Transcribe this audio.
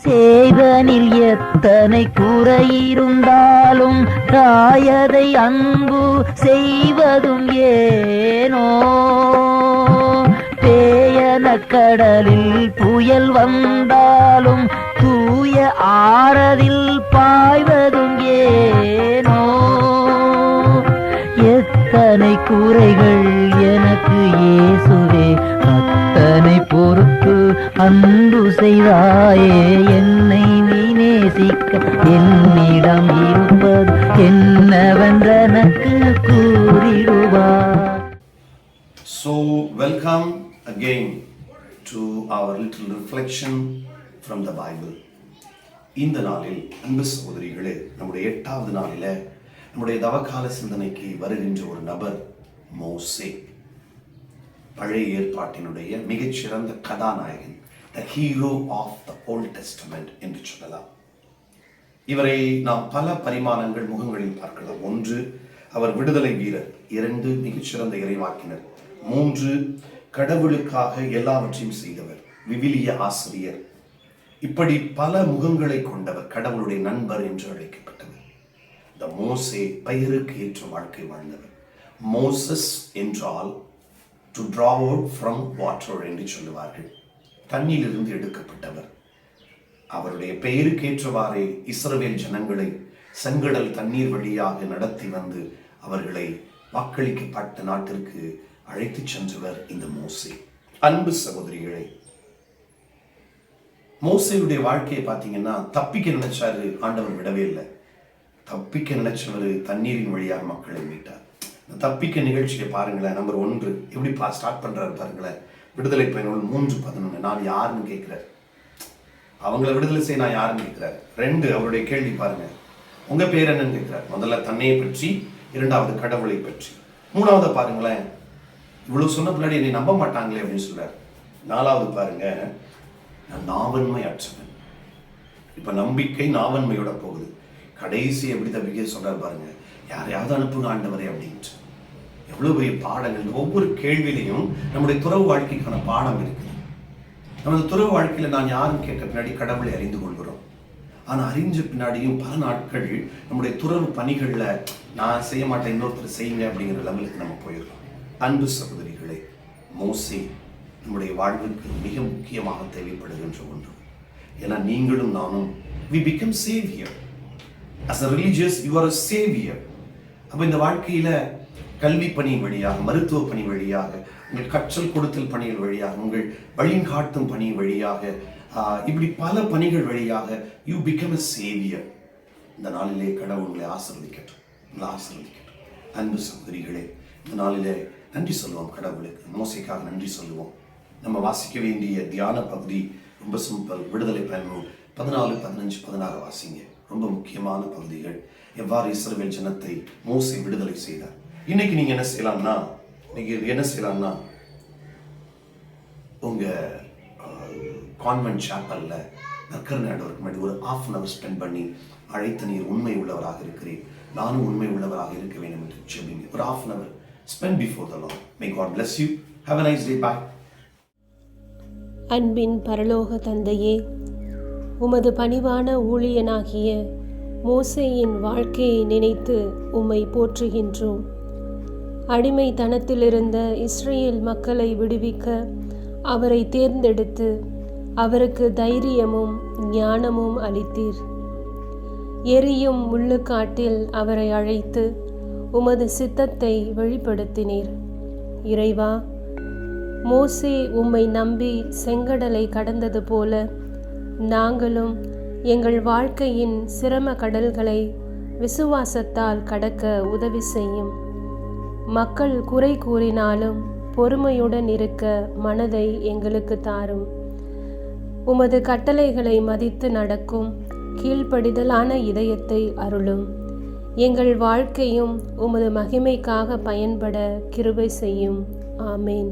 செய்தனில் எத்தனை குறையிருந்தாலும் தாயதை அன்பு செய்வதும் ஏனோ. பேயன கடலில் புயல் வந்தாலும் தூய ஆறதில் பாய்வதும் ஏனோ. எத்தனை குறைகள் எனக்கு இயேசுவே, அத்தனை பொறுத்து அன்பு செய்தாயே. என்னை நீ நேசிக்க என்னிடம் இருப்பது என்னவென்றனக்கு கூறிடுவார். So welcome again to our little reflection from the Bible. இந்த நாளில் அன்பு சகோதரிகளே, நம்முடைய 8வது நாளில நம்முடைய தவக்கால சிந்தனைக்கு வருகின்ற ஒரு நபர் மோசே. பழைய ஏற்பாட்டினுடைய மிகச்சிறந்த கதாநாயகன், the hero of the Old Testament என்று சொல்லலாம். இவரை நாம் பல பரிமாணங்கள் முகங்களில் பார்க்கலாம். 1, அவர் விடுதலை வீரர். 2, மிகச்சிறந்த இறைவாக்கினர். 3, கடவுளுக்காக எல்லாவற்றையும் செய்தவர், விவிலிய ஆசிரியர். இப்படி பல முகங்களை கொண்டவர், கடவுளுடைய நண்பர் என்று அழைக்கப்பட்டவர். இந்த மோசே பெயருக்கு ஏற்ற வாழ்க்கை வாழ்ந்தவர். மோசஸ் என்றால் to draw out from water என்று சொல்லுவார்கள், தண்ணீரிலிருந்து எடுக்கப்பட்டவர். அவருடைய பெயருக்கு ஏற்றவாறே இஸ்ரவேல் ஜனங்களை செங்கடல் தண்ணீர் வழியாக நடத்தி வந்து அவர்களை வாக்களிக்கப்பட்ட நாட்டிற்கு அழைத்து சென்றவர் இந்த மோசே. அன்பு சகோதரிகளே, மோசேயுடைய வாழ்க்கையை பார்த்தீங்கன்னா, தப்பிக்க நினைச்சாரு, ஆண்டவர் விடவே இல்லை. தப்பிக்க நினைச்சவர் தண்ணீரின் வழியாக மக்களை மீட்டார். தப்பிக்க நிகழ்ச்சியை பாருங்களேன். நம்பர் 1 எப்படி ஸ்டார்ட் பண்றாரு பாருங்களேன். விடுதலை பயணங்கள் 3:11. நான் யாருன்னு கேட்கிறார். அவங்கள விடுதலை செய்ய நான் யாருன்னு கேட்கிறார். 2, அவருடைய கேள்வி பாருங்க, உங்க பேர் என்னன்னு கேட்கிறார். முதல்ல தன்னையை பற்றி, 2வது கடவுளை பற்றி, 3வது பாருங்களேன், இவ்வளவு சொன்ன பின்னாடி என்னை நம்ப மாட்டாங்களே அப்படின்னு சொல்றாரு. 4வது பாருங்க, நான் நாவன்மை அற்றவன். இப்ப நம்பிக்கை நாவன்மையோட போகுது. கடைசி எப்படி தப்பிக்க சொல்றாரு பாருங்க, யாரையாவது அனுப்புங்க ஆண்டவரே அப்படின்ட்டு. எவ்வளவு பெரிய பாடங்கள். ஒவ்வொரு கேள்வியிலையும் நம்முடைய துறவு வாழ்க்கைக்கான பாடம் இருக்குது. நமது துறவு வாழ்க்கையில நான் யாரும் கேட்ட பின்னாடி கடவுளை அறிந்து கொள்கிறோம். ஆனா அறிஞ்ச பின்னாடியும் பல நாட்கள் நம்முடைய துறவு பணிகள்ல நான் செய்ய மாட்டேன், இன்னொருத்தர் செய்யுங்க அப்படிங்கிற லெவலுக்கு நம்ம போயிடுறோம். அன்பு சகோதரிகளே, மோசே நம்முடைய வாழ்வுக்கு மிக முக்கியமாக தேவைப்படுகின்ற ஒன்று. ஏன்னா நீங்களும் நானும் we become savior. As a religious, you are a savior. அப்ப இந்த வாழ்க்கையில கல்வி பணி வழியாக, மருத்துவ பணி வழியாக, உங்கள் கற்றல் கொடுத்தல் பணிகள் வழியாக, உங்கள் வழிகாட்டும் பணி வழியாக, இப்படி பல பணிகள் வழியாக you become a savior. இந்த நாளிலே கடவுள் உங்களை ஆசீர்வதிக்கட்டும். அன்பு சகோதரிகளே, இந்த நாளிலே நன்றி சொல்லுவோம் கடவுளுக்கு. மோசேக்காக நன்றி சொல்லுவோம். நம்ம வாசிக்க வேண்டிய தியான பகுதி ரொம்ப சிம்பிள். விடுதலை பயணம் 14, 15, 16 வாசிங்க. ரொம்ப முக்கியமான பகுதிகள். எவ்வாறு இஸ்ரவேல் ஜனத்தை மோசே விடுதலை செய்தார். இன்னைக்கு நீங்க என்ன செய்யலாம்னா, உங்க கான்வென்ட் சாப்பல்ல நற்கருணையாண்டவருக்கு முன்னாடி ஒரு 1/2 hour ஸ்பெண்ட் பண்ணி, அழைத்த நீர் உண்மை உள்ளவராக இருக்கிறேன், நானும் உண்மை உள்ளவராக இருக்க வேண்டும் என்று ஜெபிங்க. ஒரு 1/2 hour spend before the Lord. May God bless you. Have a nice day. Bye. அன்பின் பரலோக தந்தையே, உமது பணிவான ஊழியனாகிய மோசேயின் வாழ்க்கையை நினைத்து உம்மை போற்றுகின்றோம். அடிமைத்தனத்திலிருந்த இஸ்ரேல் மக்களை விடுவிக்க அவரை தேர்ந்தெடுத்து அவருக்கு தைரியமும் ஞானமும் அளித்தீர். எரியும் முள்ளுக்காட்டில் அவரை அழைத்து உமது சித்தத்தை வெளிப்படுத்தினீர். இறைவா, மோசே உம்மை நம்பி செங்கடலை கடந்தது போல நாங்களும் எங்கள் வாழ்க்கையின் சிரம கடல்களை விசுவாசத்தால் கடக்க உதவி செய்யும். மக்கள் குறை கூறினாலும் பொறுமையுடன் இருக்க மனதை எங்களுக்கு தாரும். உமது கட்டளைகளை மதித்து நடக்கும் கீழ்ப்படிதலான இதயத்தை அருளும். எங்கள் வாழ்க்கையும் உமது மகிமைக்காக பயன்பட கிருபை செய்யும். ஆமேன்.